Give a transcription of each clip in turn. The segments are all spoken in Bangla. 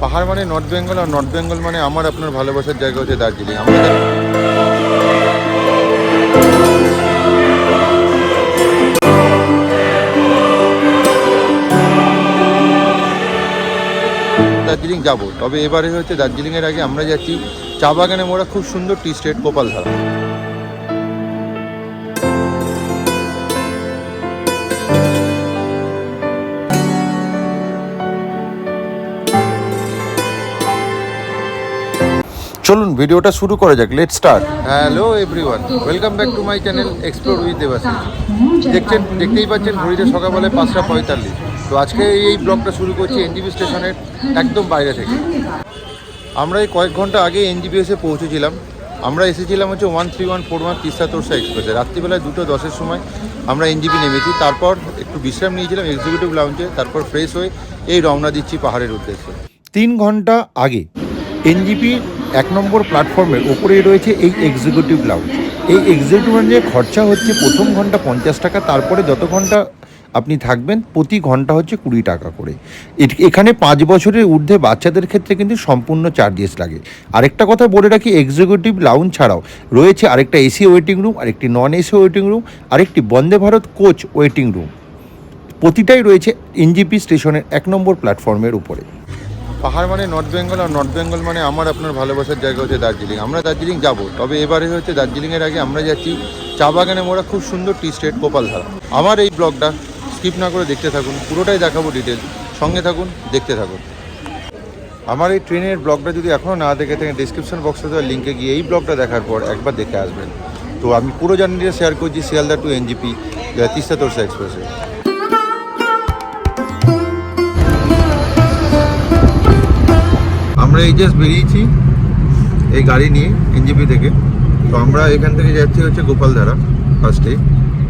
পাহাড় মানে নর্থ বেঙ্গল, আর নর্থ বেঙ্গল মানে আমার আপনার ভালোবাসার জায়গা হচ্ছে দার্জিলিং। আমরা দার্জিলিং যাব, তবে এবারে হচ্ছে দার্জিলিংয়ের আগে আমরা যাচ্ছি চা বাগানে মোড়া খুব সুন্দর টি স্টেট গোপালধারা। চলুন ভিডিওটা শুরু করা যাক, let's start. Hello everyone, welcome back to my channel explore with Debashis. দেখতেই পাচ্ছেন ঘড়িতে সকালবেলা 5:45। তো আজকে এই ব্লগটা শুরু করছি এনজিপি স্টেশনের একদম বাইরে থেকে। আমরা এই কয়েক ঘন্টা আগে এনজিপি এসে পৌঁছেছিলাম। আমরা এসেছিলাম হচ্ছে 13141 তিস্তা তোরসা এক্সপ্রেসে। রাত্রিবেলায় 2:10-এর সময় আমরা এনজিপি নেমেছি। তারপর একটু বিশ্রাম নিয়েছিলাম এক্সিকিউটিভ লাউঞ্জে, তারপর ফ্রেশ হয়ে এই রওনা দিচ্ছি পাহাড়ের উদ্দেশ্যে। 3 ঘন্টা আগে এনজিপি 1 নম্বর প্ল্যাটফর্মের ওপরেই রয়েছে এই এক্সিকিউটিভ লাউঞ্জ। এই এক্সিকিউটিভ লাউঞ্জে খরচা হচ্ছে প্রথম ঘন্টা 50 টাকা, তারপরে যত ঘন্টা আপনি থাকবেন প্রতি ঘন্টা হচ্ছে 20 টাকা করে। এখানে 5 বছরের ঊর্ধ্বে বাচ্চাদের ক্ষেত্রে কিন্তু সম্পূর্ণ চার্জেস লাগে। আরেকটা কথা বলে রাখি, এক্সিকিউটিভ লাউঞ্জ ছাড়াও রয়েছে আরেকটা এসি ওয়েটিং রুম, আরেকটি নন এসি ওয়েটিং রুম, আরেকটি Vande Bharat coach waiting room. প্রতিটাই রয়েছে এনজিপি স্টেশনের 1 নম্বর প্ল্যাটফর্মের উপরে। পাহাড় মানে নর্থ বেঙ্গল, আর নর্থ বেঙ্গল মানে আমার আপনার ভালোবাসার জায়গা হচ্ছে দার্জিলিং। আমরা দার্জিলিং যাব, তবে এবারে হচ্ছে দার্জিলিংয়ের আগে আমরা যাচ্ছি চা বাগানে মোড়া খুব সুন্দর টি স্টেট গোপালধারা। আমার এই ব্লগটা স্কিপ না করে দেখতে থাকুন, পুরোটাই দেখাবো ডিটেল। সঙ্গে থাকুন, দেখতে থাকুন। আমার এই ট্রেনের ব্লগটা যদি এখনও না দেখে থাকেন, ডিসক্রিপশন বক্সে দেওয়া লিঙ্কে গিয়ে এই ব্লগটা দেখার পর একবার দেখে আসবেন। তো আমি পুরো জার্নিটা শেয়ার করছি শিয়ালদা টু এনজিপি তিস্তা তোরসা এক্সপ্রেসে। আমরা এই জাস্ট বেরিয়েছি এই গাড়ি নিয়ে এনজিপি থেকে। তো আমরা এখান থেকে যাচ্ছি হচ্ছে গোপালধারা ফার্স্টে।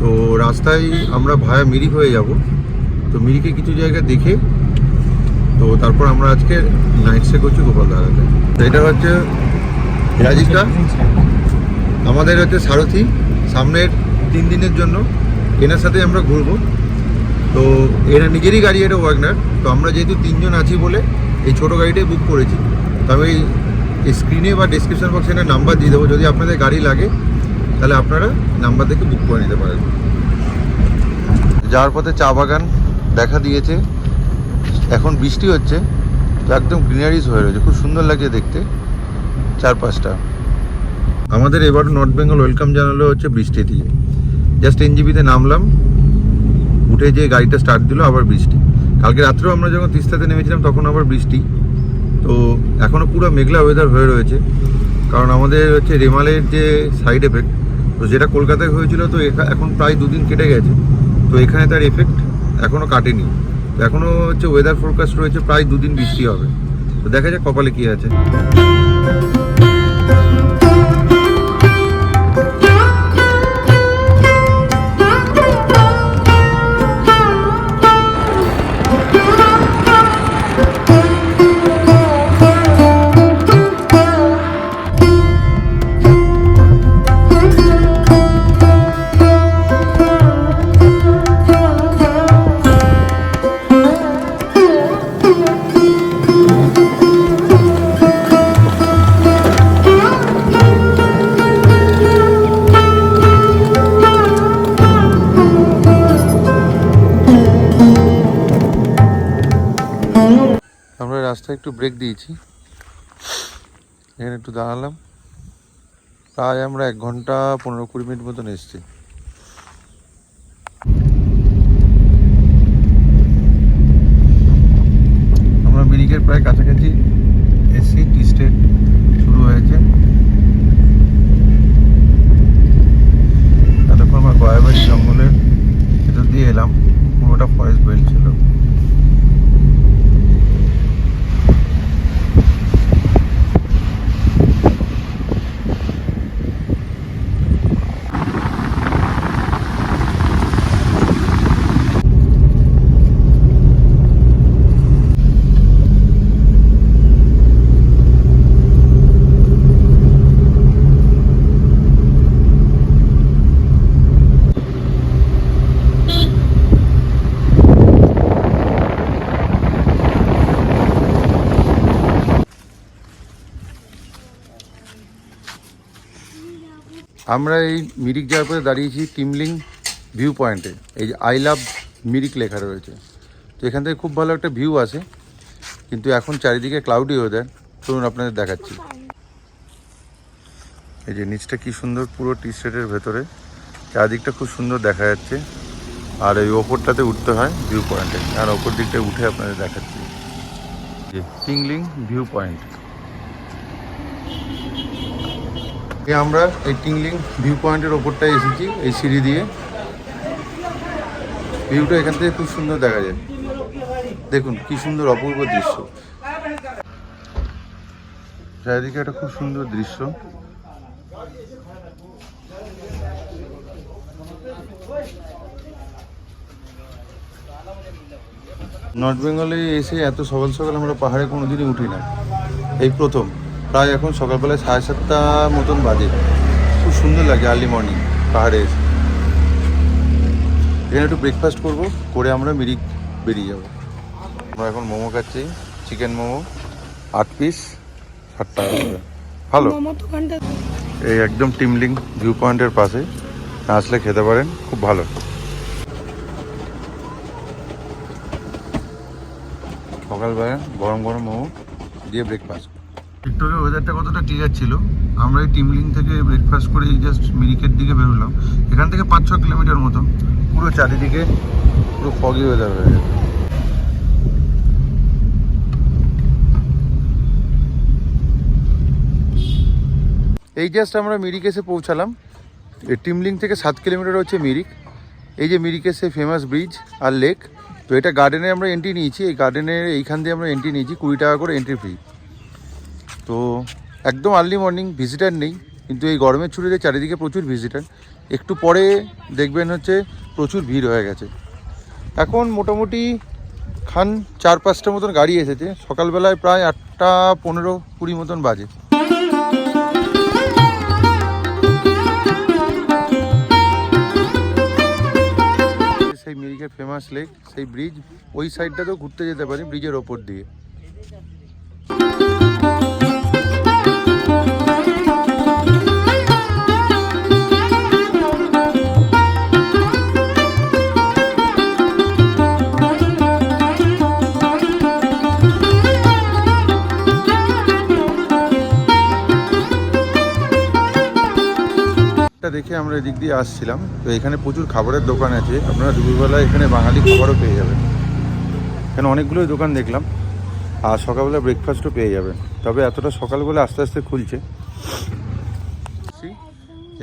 তো রাস্তায় আমরা ভায়া মিরিক হয়ে যাব। তো মিরিকে কিছু জায়গা দেখে তো তারপর আমরা আজকে নাইট স্টে করছি গোপালধারাতে। তো এটা হচ্ছে রাজিকা, আমাদের হচ্ছে সারথি সামনের 3 দিনের জন্য। এনার সাথে আমরা ঘুরবো। তো এরা নিজেরই গাড়ি, এটা ওয়াগনার। তো আমরা যেহেতু 3 জন আছি বলে এই ছোটো গাড়িটাই বুক করেছি। তবে এই স্ক্রিনে বা ডিসক্রিপশন বক্সে একটা নাম্বার দিয়ে দেবো, যদি আপনাদের গাড়ি লাগে তাহলে আপনারা নাম্বার দেখে বুক করে নিতে পারেন। যাওয়ার পথে চা বাগান দেখা দিয়েছে, এখন বৃষ্টি হচ্ছে, তো একদম গ্রিনারিজ হয়ে রয়েছে, খুব সুন্দর লাগছে দেখতে চারপাশটা। আমাদের এবার নর্থ বেঙ্গল ওয়েলকাম জানালো হচ্ছে বৃষ্টি দিয়ে। জাস্ট এনজিপিতে নামলাম, উঠে যে গাড়িটা স্টার্ট দিল, আবার বৃষ্টি। কালকে রাত্রেও আমরা যখন তিস্তাতে নেমেছিলাম তখন আবার বৃষ্টি। তো এখনও পুরো মেঘলা ওয়েদার হয়ে রয়েছে, কারণ আমাদের হচ্ছে রেমালের যে সাইড এফেক্ট, তো যেটা কলকাতায় হয়েছিল, তো এখন প্রায় 2 দিন কেটে গেছে। তো এখানে তার এফেক্ট এখনও কাটেনি। তো এখনও হচ্ছে ওয়েদার ফোরকাস্ট রয়েছে প্রায় 2 দিন বৃষ্টি হবে। তো দেখা যাক কপালে কী আছে। আমরা রাস্তায় একটু ব্রেক দিয়েছি, এখানে একটু দাঁড়ালাম। প্রায় আমরা 1 ঘন্টা 15-20 মিনিট মতন এসেছি। আমরা মিরিকের প্রায় কাছাকাছি এসছি, টি স্টেট শুরু হয়েছে। এতক্ষণ আমরা গয়াবাড়ি জঙ্গলের ভেতর দিয়ে এলাম, পুরোটা ফরেস্ট বেল্ট ছিল। আমরা এই মিরিক যাওয়ার পরে দাঁড়িয়েছি টিমলিং ভিউ পয়েন্টে। এই যে আই লাভ মিরিক লেখা রয়েছে। তো এখান থেকে খুব ভালো একটা ভিউ আসে, কিন্তু এখন চারিদিকে ক্লাউডি ওয়েদার। চলুন আপনাদের দেখাচ্ছি। এই যে নিচটা কি সুন্দর, পুরো টি স্টেটের ভেতরে, চারদিকটা খুব সুন্দর দেখা যাচ্ছে। আর এই ওপরটাতে উঠতে হয় ভিউ পয়েন্টে, আর ওপর দিকটা উঠে আপনাদের দেখাচ্ছি। যে টিংলিং ভিউ পয়েন্ট, আমরা এই টিংলিং ভিউ পয়েন্টের ওপরটায় এসেছি এই সিঁড়ি দিয়ে। ভিউটা এখান থেকে খুব সুন্দর দেখা যায়। দেখুন কি সুন্দর অপূর্ব দৃশ্য, চারিদিকে একটা খুব সুন্দর দৃশ্য। নর্থ বেঙ্গলে এসে এত সকাল সকাল আমরা পাহাড়ে কোনোদিনই উঠি না, এই প্রথম। প্রায় এখন সকালবেলায় 7:30 মতন বাজে। খুব সুন্দর লাগে আর্লি মর্নিং পাহাড়ে এসে। এখানে একটু ব্রেকফাস্ট করবো, করে আমরা মিরিক বেরিয়ে যাবো। আমরা এখন মোমো খাচ্ছি, চিকেন মোমো 8 পিস 60 টাকা করে। ভালো, এই একদম টিমলিং ভিউ পয়েন্টের পাশে, আসলে খেতে পারেন, খুব ভালো। সকালবেলা গরম গরম মোমো দিয়ে ব্রেকফাস্ট। টিকটকের ওয়েদারটা কতটা ক্লিয়ার ছিল। আমরা এই টিমলিং থেকে ব্রেকফাস্ট করে এই জাস্ট মিরিকের দিকে বেরোলাম। এখান থেকে 5-6 কিলোমিটার মতো, পুরো চারিদিকে পুরো ফগি ওয়েদার হয়ে গেছে। এই জাস্ট আমরা মিরিক এসে পৌঁছালাম। টিমলিং থেকে 7 কিলোমিটার হচ্ছে মিরিক। এই যে মিরিকের সেই ফেমাস ব্রিজ আর লেক। তো এটা গার্ডেনে আমরা এন্ট্রি নিয়েছি, এই গার্ডেনের এইখান দিয়ে আমরা এন্ট্রি নিয়েছি, 20 টাকা করে এন্ট্রি ফি। তো একদম আর্লি মর্নিং, ভিজিটার নেই, কিন্তু এই গরমের ছুটিতে চারিদিকে প্রচুর ভিজিটার। একটু পরে দেখবেন হচ্ছে প্রচুর ভিড় হয়ে গেছে। এখন মোটামুটি 4-5টা মতন গাড়ি এসেছে। সকালবেলায় প্রায় 8টা 15-20 মতন বাজে। সেই মিরিকের ফেমাস লেক, সেই ব্রিজ, ওই সাইডটাতেও ঘুরতে যেতে পারি ব্রিজের ওপর দিয়ে। দেখে আমরা এদিক দিয়ে আসছিলাম। তো এখানে প্রচুর খাবারের দোকান আছে, আপনারা দুপুরবেলা এখানে বাঙালি খাবারও পেয়ে যাবেন। এখানে অনেকগুলোই দোকান দেখলাম, আর সকালবেলা ব্রেকফাস্টও পেয়ে যাবেন। তবে এতটা সকালবেলা আস্তে আস্তে খুলছে।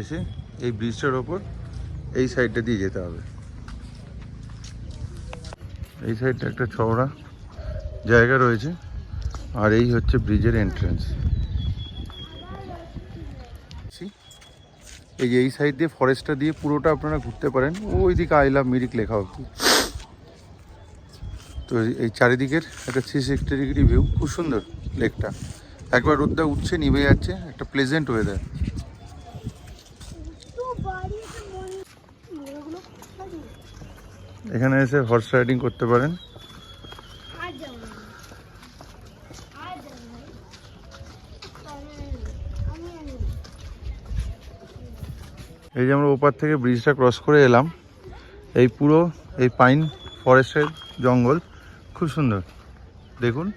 এসে এই ব্রিজটার ওপর এই সাইডটা দিয়ে যেতে হবে। এই সাইডটা একটা চওড়া জায়গা রয়েছে, আর এই হচ্ছে ব্রিজের এন্ট্রান্স। এই যে এই সাইড দিয়ে ফরেস্টটা দিয়ে পুরোটা আপনারা ঘুরতে পারেন, ওই দিকে আই লাভ মিরিক লেখা অবধি। তো এই চারিদিকের একটা 360 ডিগ্রি ভিউ, খুব সুন্দর লেকটা। একবার রোদটা উঠছে, নিভে যাচ্ছে, একটা প্লেজেন্ট ওয়েদার। এখানে এসে হর্স রাইডিং করতে পারেন। এই যে আমরা ওপার থেকে ব্রিজটা ক্রস করে এলাম, এই পুরো এই পাইন ফরেস্টের জঙ্গল, খুব সুন্দর। দেখুন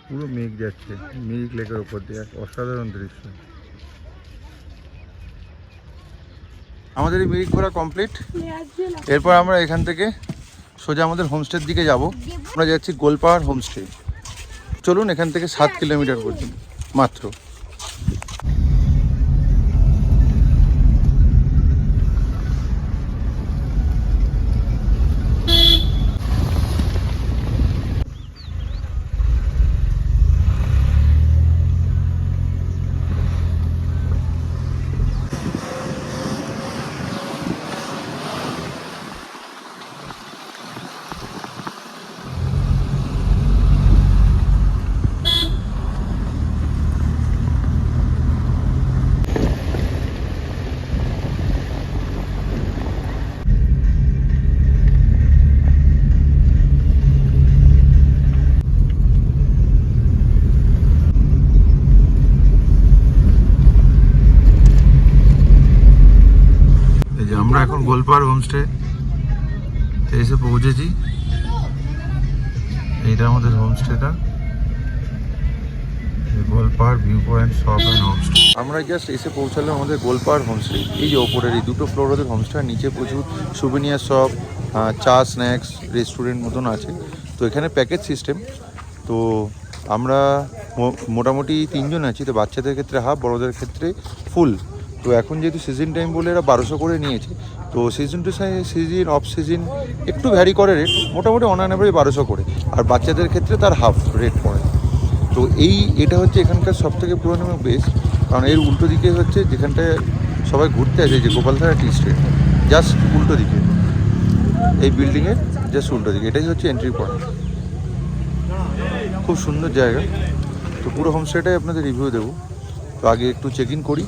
পুরো মেঘ যাচ্ছে মিরিক লেকের ওপর দিয়ে, অসাধারণ দৃশ্য। আমাদের এই মিরিক ঘোরা কমপ্লিট। এরপর আমরা এখান থেকে সোজা আমাদের হোমস্টের দিকে যাব। আমরা যাচ্ছি গোলপাহাড় হোমস্টে। চলুন, এখান থেকে 7 কিলোমিটার পর্যন্ত মাত্র। গোলপাড় হোমস্টে এসে পৌঁছেছি। এইটা আমাদের হোমস্টেটা, Golpar view point shop and homestay. আমরা জাস্ট এসে পৌঁছালাম আমাদের গোলপাড় হোমস্টে। এই যে ওপরের এই দুটো ফ্লোর ওদের হোমস্টে, নিচে প্রচুর সুভিনিয়ার শপ, চা, স্ন্যাক্স, রেস্টুরেন্ট মতন আছে। তো এখানে প্যাকেজ সিস্টেম। তো আমরা মোটামুটি 3 জন আছি। তো বাচ্চাদের ক্ষেত্রে হাফ, বড়োদের ক্ষেত্রে ফুল। তো এখন যেহেতু সিজন টাইম বলে এরা 1200 করে নিয়েছে। তো season to season, off season একটু ভ্যারি করে রেট, মোটামুটি অন অ্যান অ্যাভারেজ 1200 করে। আর বাচ্চাদের ক্ষেত্রে তার হাফ রেট পড়ে। তো এটা হচ্ছে এখানকার সবথেকে পুরনো এবং বেস্ট, কারণ এর উল্টো দিকে হচ্ছে যেখানটায় সবাই ঘুরতে আসে, যে গোপালধারা টি স্ট্রিট, জাস্ট উল্টো দিকে, এই বিল্ডিংয়ের জাস্ট উল্টো দিকে। এটাই হচ্ছে এন্ট্রি পয়েন্ট। খুব সুন্দর জায়গা। তো পুরো হোমস্টেটাই আপনাদের রিভিউ দেবো। তো আগে একটু চেক ইন করি,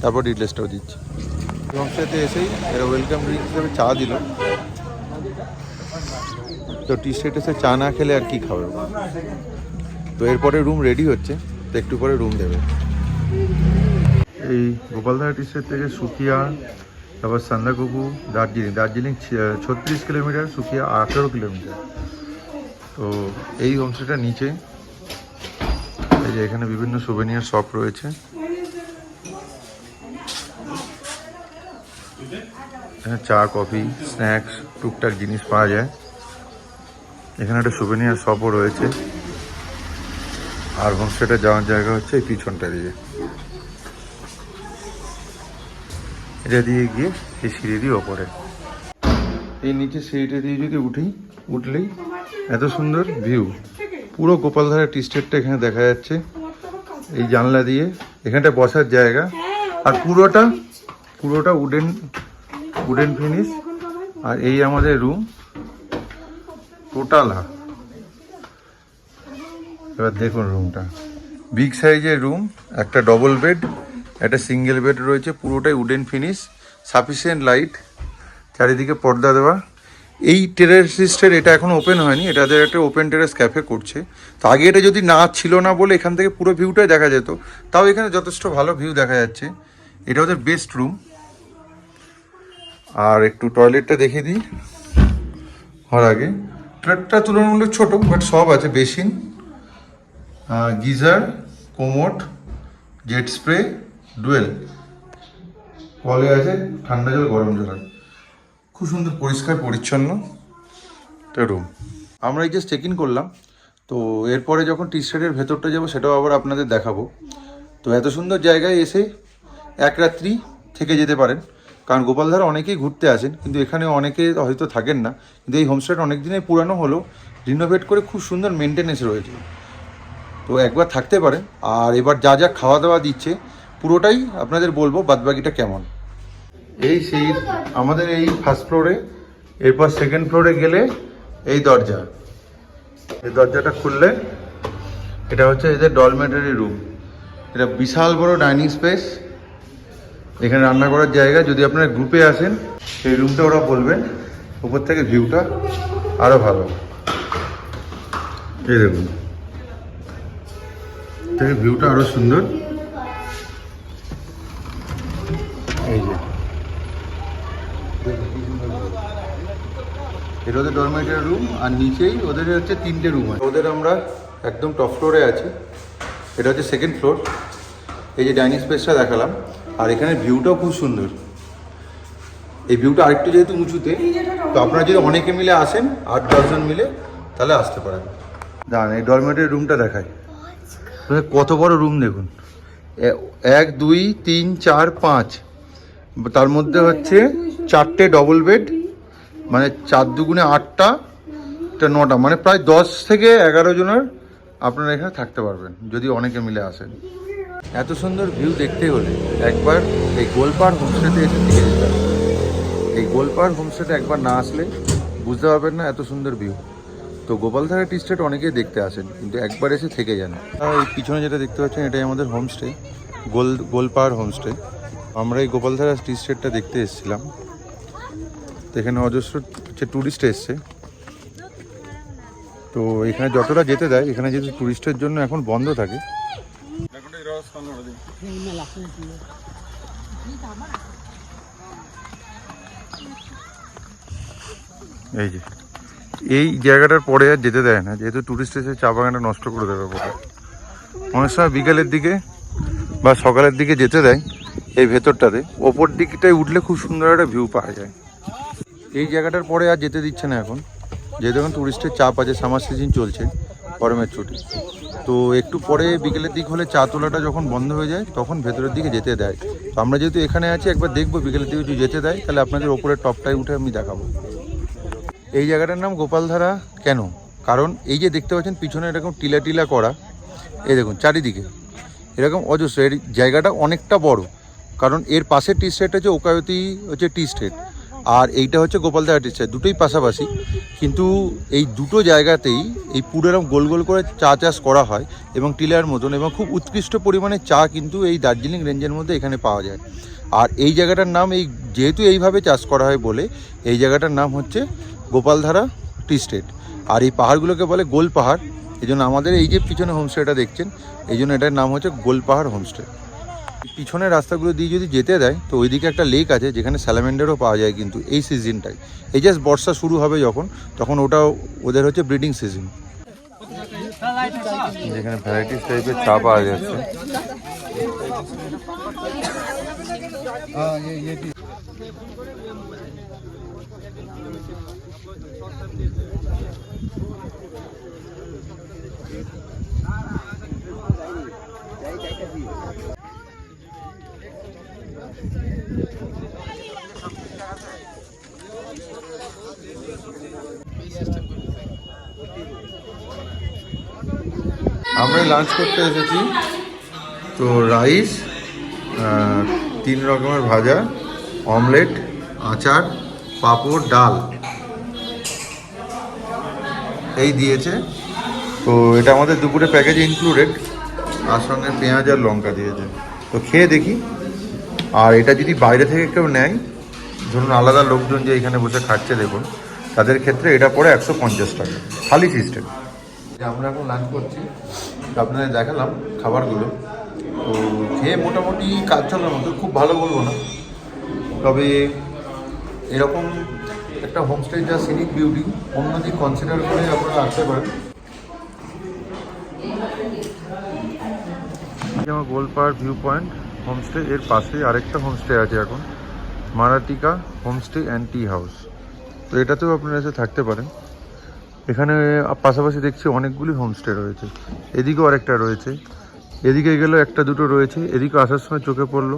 তারপর ডিটেলসটাও দিচ্ছি। হোমস্টেতে এসেই এরা ওয়েলকাম ড্রিঙ্ক হিসেবে চা দিল। তো টি স্টেটে এসে চা না খেলে আর কি খাবে। তো এরপরে রুম রেডি হচ্ছে, তো একটু পরে রুম দেবে। এই গোপালধারা টি স্টেট থেকে সুকিয়া, তারপর সান্দাকুকু, দার্জিলিং 36 কিলোমিটার, সুকিয়া 18 কিলোমিটার। তো এই হোমস্টেটার নিচে এই যে এখানে বিভিন্ন সুভেনিয়ার শপ রয়েছে। এখানে চা, কফি, স্ন্যাক্স, টুকটাক জিনিস পাওয়া যায়। এখানে একটা সুভেনিয়ার শপও রয়েছে। আর হোমস্টেটা যাওয়ার জায়গা হচ্ছে এই পিছনটা দিয়ে, এটা দিয়ে গিয়ে এই সিঁড়ি দিয়ে ওপরে। এই নিচে সিঁড়িটা দিয়ে যদি উঠলেই এত সুন্দর ভিউ, পুরো গোপালধারা টি স্টেটটা এখানে দেখা যাচ্ছে এই জানলা দিয়ে। এখানটা বসার জায়গা, আর পুরোটা উডেন ফিনিশ। আর এই আমাদের রুম টোটাল। এবার দেখুন রুমটা, বিগ সাইজের রুম, একটা ডবল বেড, একটা সিঙ্গেল বেড রয়েছে, পুরোটাই উডেন ফিনিশ, সাফিসিয়েন্ট লাইট, চারিদিকে পর্দা দেওয়া। এই টেরেসিস্টের এটা এখন ওপেন হয়নি, এটাদের একটা ওপেন টেরেস ক্যাফে করছে। তো আগে এটা যদি না ছিল না বলে এখান থেকে পুরো ভিউটাই দেখা যেত, তাও এখানে যথেষ্ট ভালো ভিউ দেখা যাচ্ছে। এটা ওদের বেস্ট রুম। আর একটু টয়লেটটা দেখিয়ে দিই হওয়ার আগে। টয়লেটটা তুলনামূলক ছোট, বাট সব আছে, basin, geyser, commode, jet spray, dual, কলে আছে ঠান্ডা জল, গরম জল। খুব সুন্দর পরিষ্কার পরিচ্ছন্ন রুম। আমরা এই জাস্ট চেক ইন করলাম। তো এরপরে যখন টি স্টেটের ভেতরটা যাবো সেটাও আবার আপনাদের দেখাবো। তো এত সুন্দর জায়গায় এসে এক রাত্রি থেকে যেতে পারেন, কারণ গোপালধারা অনেকেই ঘুরতে আসেন, কিন্তু এখানে অনেকে হয়তো থাকেন না। কিন্তু এই হোমস্টেটা অনেক দিনের পুরানো হলো, রিনোভেট করে খুব সুন্দর মেনটেনেন্স রয়েছে। তো একবার থাকতে পারেন। আর এবার যা যা খাওয়া দাওয়া দিচ্ছে পুরোটাই আপনাদের বলবো, বাদবাকিটা কেমন। এই সেই আমাদের এই ফার্স্ট ফ্লোরে, এরপর সেকেন্ড ফ্লোরে গেলে এই দরজাটা খুললে এটা হচ্ছে এদের ডরমেটরি রুম। এটা বিশাল বড় ডাইনিং স্পেস, এখানে রান্না করার জায়গা। যদি আপনারা গ্রুপে আসেন সেই রুমটা ওরা বলবেন, উপর থেকে ভিউটা আরও ভালো। এই দেখুন, থেকে ভিউটা আরও সুন্দর। এই যে এটা ওদের ডরমেটরি রুম, আর নিচেই ওদের হচ্ছে 3টে রুম আছে। ওদের আমরা একদম টপ ফ্লোরে আছি, এটা হচ্ছে সেকেন্ড ফ্লোর। এই যে ডাইনিং স্পেসটা দেখালাম, আর এখানে ভিউটাও খুব সুন্দর। এই ভিউটা আরেকটু যেহেতু উঁচুতে, তো আপনারা যদি অনেকে মিলে আসেন, 8-10 জন মিলে, তাহলে আসতে পারেন। দাঁড়ান, এই ডরমেটরি রুমটা দেখায়, কত বড় রুম দেখুন। 1, 2, 3, 4, 5, তার মধ্যে হচ্ছে 4টে ডবল বেড, মানে 4 দুগুণে 8টা, 9টা, মানে প্রায় 10 থেকে 11 জনের আপনারা এখানে থাকতে পারবেন যদি অনেকে মিলে আসেন। এত সুন্দর ভিউ দেখতে হলে একবার এই গোলপাড় হোমস্টেতে এসে থেকে যেতে হবে। এই গোলপাড় হোমস্টেতে একবার না আসলে বুঝতে পারবেন না এত সুন্দর ভিউ। তো গোপালধারা টি স্টেট অনেকেই দেখতে আসেন, কিন্তু একবার এসে থেকে যান। এই পিছনে যেটা দেখতে পাচ্ছেন এটাই আমাদের হোমস্টে, গোলপাড় হোমস্টে। আমরা এই গোপালধারা টি স্টেটটা দেখতে এসেছিলাম। তো এখানে অজস্র হচ্ছে ট্যুরিস্ট এসছে। তো এখানে যতটা যেতে দেয়, এখানে যেহেতু ট্যুরিস্টের জন্য এখন বন্ধ থাকে। এই যে এই জায়গাটার পরে আর যেতে দেয় না, যেহেতু টুরিস্ট এসে চা বাগানটা নষ্ট করে দেবে বলে। অনেক সময় বিকালের দিকে বা সকালের দিকে যেতে দেয় এই ভেতরটাতে, ওপর দিকটায় উঠলে খুব সুন্দর একটা ভিউ পাওয়া যায়। এই জায়গাটার পরে আর যেতে দিচ্ছে না এখন, যেহেতু এখন টুরিস্টের চাপ আছে, সামার সিজন চলছে, গরমের ছুটি। তো একটু পরে বিকেলের দিক হলে চা তোলাটা যখন বন্ধ হয়ে যায় তখন ভেতরের দিকে যেতে দেয়। তো আমরা যেহেতু এখানে আছি, একবার দেখবো বিকেলের দিকে যদি যেতে দেয় তাহলে আপনাদের ওপরের টপটায় উঠে আমি দেখাবো। এই জায়গাটার নাম গোপালধারা কেন? কারণ এই যে দেখতে পাচ্ছেন পিছনে এরকম টিলা টিলা করা, এই দেখুন চারিদিকে এরকম অজস্র, এর জায়গাটা অনেকটা বড়। কারণ এর পাশের টি স্টেট হচ্ছে ওকায়তি হচ্ছে টি স্টেট, আর এইটা হচ্ছে গোপালধারা টি স্টেট, দুটোই পাশাপাশি। কিন্তু এই দুটো জায়গাতেই এই পুরো এরকম গোল গোল করে চা চাষ করা হয় এবং টিলার মতন, এবং খুব উৎকৃষ্ট পরিমাণে চা কিন্তু এই দার্জিলিং রেঞ্জের মধ্যে এখানে পাওয়া যায়। আর এই জায়গাটার নাম এই যেহেতু এইভাবে চাষ করা হয় বলে এই জায়গাটার নাম হচ্ছে গোপালধারা টি স্টেট। আর এই পাহাড়গুলোকে বলে গোল পাহাড়, এই জন্য আমাদের এই যে পিছনে হোমস্টেটা দেখছেন, এই জন্য এটার নাম হচ্ছে গোলপাহাড় হোমস্টে। পিছনের রাস্তাগুলো দিয়ে যদি যেতে দেয় তো ওইদিকে একটা লেক আছে যেখানে স্যালামেন্ডারও পাওয়া যায় কিন্তু এই সিজনটাই। এই জাস্ট বর্ষা শুরু হবে যখন, তখন ওটাও ওদের হচ্ছে ব্রিডিং সিজন, যেখানে ভ্যারাইটিস টাইপের চা পাওয়া যাচ্ছে। আমরা লাঞ্চ করতে এসেছি, তো রাইস, 3 রকমের ভাজা, অমলেট, আচার, পাঁপড়, ডাল এই দিয়েছে। তো এটা আমাদের দুপুরে প্যাকেজে ইনক্লুডেড, আর সঙ্গে পেঁয়াজ আর লঙ্কা দিয়েছে। তো খেয়ে দেখি। আর এটা যদি বাইরে থেকে কেউ নেয়, ধরুন আলাদা লোকজন যে এখানে বসে খাচ্ছে দেখুন, তাদের ক্ষেত্রে এটা পড়ে 150 টাকা, থালি সিস্টেম। আমরা এখন লাঞ্চ করছি, আপনাদের দেখালাম খাবারগুলো। তো খেয়ে মোটামুটি কাজ চলার মতো, খুব ভালো বলবো না, তবে এরকম একটা হোমস্টে যা সিনিক বিউটি অন্যদিক কনসিডার করে আপনারা আসতে পারেন। যেমন গোলপাহাড় ভিউ পয়েন্ট হোমস্টে, এর পাশে আরেকটা হোমস্টে আছে এখন, মারাটিকা হোমস্টে অ্যান্ড টি হাউস। তো এটাতেও আপনারা এসে থাকতে পারেন। এখানে পাশাপাশি দেখছি অনেকগুলি হোমস্টে রয়েছে, এদিকেও আরেকটা রয়েছে, এদিকে গেলেও একটা দুটো রয়েছে, এদিকে আসার সময় চোখে পড়লো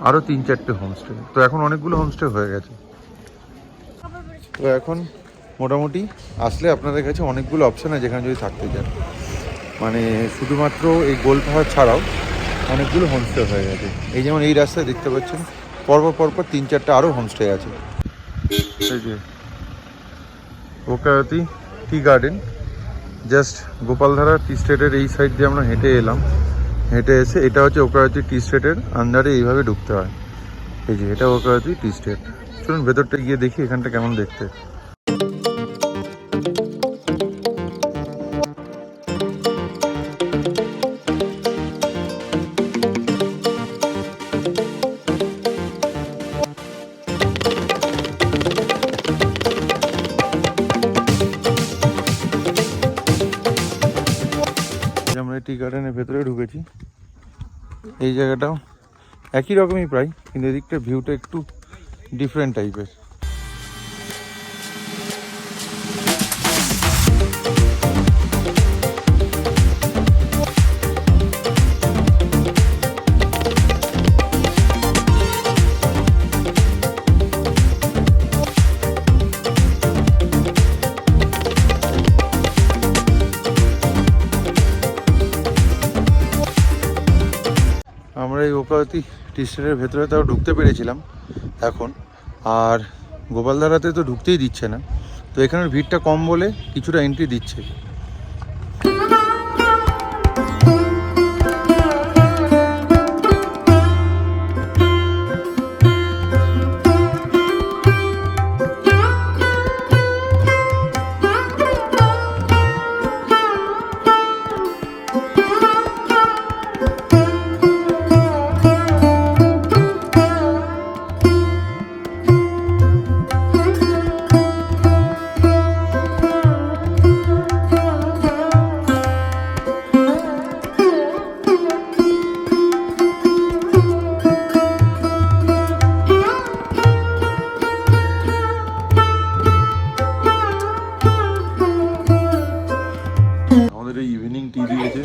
আরও 3-4টে হোমস্টে। তো এখন অনেকগুলো হোমস্টে হয়ে গেছে। তো এখন মোটামুটি আসলে আপনাদের কাছে অনেকগুলো অপশান আছে যেখানে যদি থাকতে চান, মানে শুধুমাত্র এই গোলপাহাড় ছাড়াও অনেকগুলো হোমস্টে হয়ে গেছে। এই যেমন এই রাস্তায় দেখতে পাচ্ছেন পরপর 3-4টা আরও হোমস্টে আছে। এই যে ওকায়তি টি গার্ডেন, জাস্ট গোপালধারা টি স্টেটের এই সাইড দিয়ে আমরা হেঁটে এলাম, হেঁটে এসে এটা হচ্ছে ওকায়তি টি স্টেটের আন্ডারে এইভাবে ঢুকতে হয়। এই যে এটা ওকায়তি টি স্টেট। চলুন ভেতরটা গিয়ে দেখি এখানটা কেমন দেখতে। আমরা টি গার্ডেনের ভেতরে ঢুকেছি। এই জায়গাটাও একই রকমই প্রায়, কিন্তু এদিকটা ভিউটা একটু ডিফারেন্ট টাইপের। আমরা এই ওকায়তি টি স্টেটের ভেতরে তাও ঢুকতে পেরেছিলাম এখন, আর গোপালধারাতে তো ঢুকতেই দিচ্ছে না। তো এখানের ভিড়টা কম বলে কিছুটা এন্ট্রি দিচ্ছে। আমাদের এই ইভিনিং টি দিয়েছে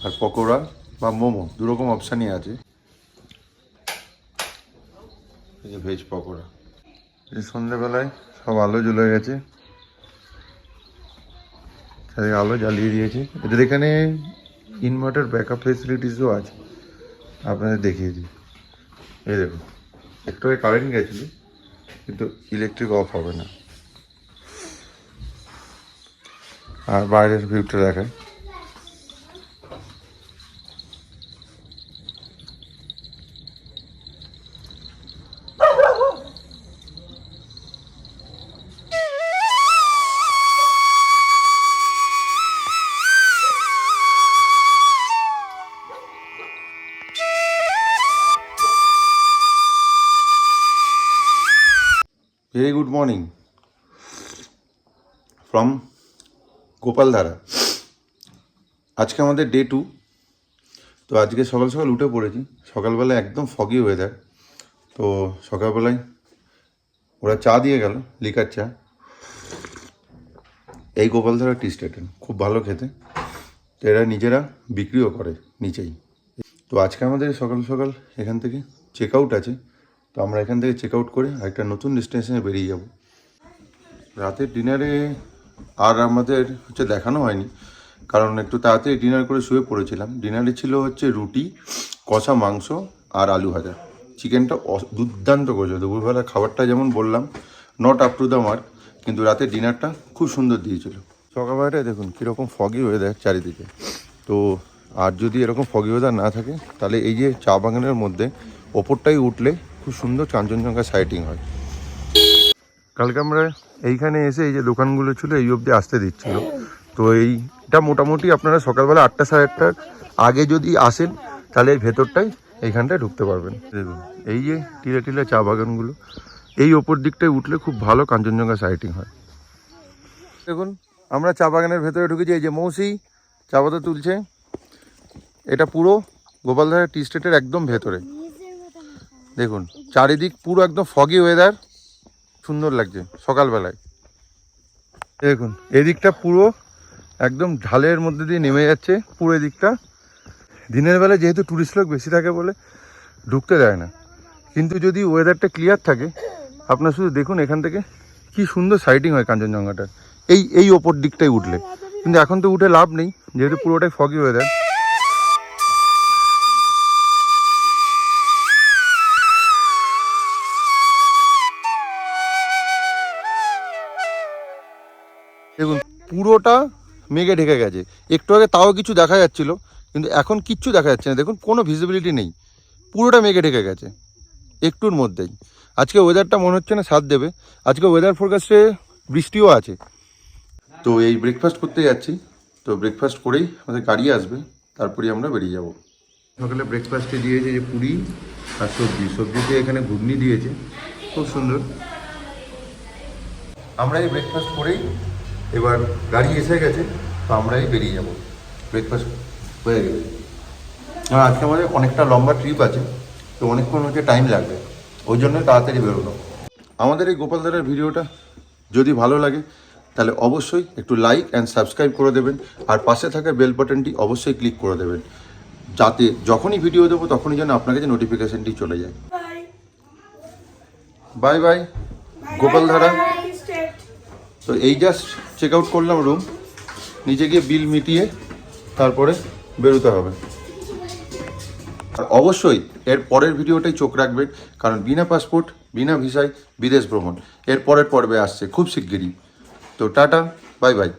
আর পকোড়া বা মোমো দুরকম অপশানই আছে। এই যে ভেজ পকোড়া। এই সন্ধ্যেবেলায় সব আলো জ্বলে গেছে, চারিদিকে আলো জ্বালিয়ে দিয়েছে। এদের এখানে ইনভার্টার ব্যাকআপ ফেসিলিটিসও আছে, আপনাদের দেখিয়ে দিই। এই দেখুন, একটু আগে কারেন্ট গেছিল কিন্তু ইলেকট্রিক অফ হবে না। আর বাইরের ভিউটা দেখায়। Very good morning from Gopaldhara. আজকে আমাদের ডে 2। তো আজকে সকাল সকাল উঠে পড়েছি। সকালবেলা একদম ফগি ওয়েদার। তো সকালবেলায় ওরা চা দিয়ে গেল, লিকার চা। এই গোপালধারা টি স্টেটের খুব ভালো খেতে। তো এরা নিজেরা বিক্রিও করে নিচেই। তো আজকে আমাদের সকাল সকাল এখান থেকে চেক আউট আছে। তো আমরা এখান থেকে চেক আউট করে একটা নতুন ডেস্টিনেশনে বেরিয়ে যাব। রাতের ডিনারে আর আমাদের দেখানো হয়নি, কারণ একটু তাড়াতাড়ি ডিনার করে শুয়ে পড়েছিলাম। ডিনারে ছিল রুটি, কষা মাংস আর আলু ভাজা। চিকেনটা দুর্দান্ত করেছিল। দুপুরবেলা খাবারটা যেমন বললাম not up to the mark, কিন্তু রাতের ডিনারটা খুব সুন্দর দিয়েছিল। সকালবেলাটায় দেখুন কীরকম ফগি ওয়েদার চারিদিকে। তো আর যদি এরকম ফগি ওয়েদার না থাকে তাহলে এই যে চা বাগানের মধ্যে ওপরটাই উঠলে খুব সুন্দর কাঞ্চনজঙ্ঘা সাইটিং হয়। কালকে আমরা এইখানে এসে এই যে দোকানগুলো ছিল এই অবধি আসতে দিচ্ছিল। তো এইটা মোটামুটি আপনারা সকালবেলা 8টা সাড়ে 8টার আগে যদি আসেন তাহলে এই ভেতরটাই এইখানটায় ঢুকতে পারবেন। দেখুন এই যে টিলে টিলে চা বাগানগুলো, এই ওপর দিকটায় উঠলে খুব ভালো কাঞ্চনজঙ্ঘা সাইটিং হয়। দেখুন আমরা চা বাগানের ভেতরে ঢুকেছি। এই যে মৌসি চা পাতা তুলছে। এটা পুরো গোপালধারা টি স্টেটের একদম ভেতরে। দেখুন চারিদিক পুরো একদম ফগি ওয়েদার, সুন্দর লাগছে সকালবেলায়। দেখুন এদিকটা পুরো একদম ঢালের মধ্যে দিয়ে নেমে যাচ্ছে পুরো এদিকটা। দিনের বেলা যেহেতু টুরিস্ট লোক বেশি থাকে বলে ঢুকতে দেয় না, কিন্তু যদি ওয়েদারটা ক্লিয়ার থাকে আপনার শুধু দেখুন এখান থেকে কি সুন্দর সাইটিং হয় কাঞ্চনজঙ্ঘাটার এই ওপর দিকটাই উঠলে। কিন্তু এখন তো উঠে লাভ নেই যেহেতু পুরোটাই ফগি ওয়েদার। দেখুন পুরোটা মেঘে ঢেকে গেছে। একটু আগে তাও কিছু দেখা যাচ্ছিল, কিন্তু এখন কিচ্ছু দেখা যাচ্ছে না। দেখুন কোনো ভিজিবিলিটি নেই, পুরোটা মেঘে ঢেকে গেছে একটুর মধ্যেই। আজকে ওয়েদারটা মনে হচ্ছে না সাথ দেবে। আজকে ওয়েদার ফোরকাস্টে বৃষ্টিও আছে। তো এই ব্রেকফাস্ট করতে যাচ্ছি। তো ব্রেকফাস্ট করেই আমাদের গাড়ি আসবে, তারপরেই আমরা বেরিয়ে যাব। সকালে ব্রেকফাস্টে দিয়েছে যে পুরি আর সবজিতে এখানে ঘুগনি দিয়েছে, খুব সুন্দর। আমরা এই ব্রেকফাস্ট করেই এবার গাড়ি এসে গেছে, তো আমরাই বেরিয়ে যাব। ব্রেকফাস্ট হয়ে গেছে। আর আজকে আমাদের অনেকটা লম্বা ট্রিপ আছে, তো অনেকক্ষণ টাইম লাগবে, ওই জন্য তাড়াতাড়ি বেরোনো। আমাদের এই গোপালধারার ভিডিওটা যদি ভালো লাগে তাহলে অবশ্যই একটু লাইক অ্যান্ড সাবস্ক্রাইব করে দেবেন, আর পাশে থাকা বেল বাটনটি অবশ্যই ক্লিক করে দেবেন, যাতে যখনই ভিডিও দেবো তখনই যেন আপনার কাছে নোটিফিকেশানটি চলে যায়। Bye bye Gopaldhara. তো এই জাস্ট চেক আউট করলাম রুম, নিচে গিয়ে বিল মিটিয়ে তারপরে বেরোতে হবে। আর অবশ্যই এর পরের ভিডিওটাই চোখ রাখবেন, কারণ বিনা পাসপোর্ট বিনা ভিসায় বিদেশ ভ্রমণ এর পরের পর্বে আসছে খুব শিগগিরই। তো টাটা, বাই বাই।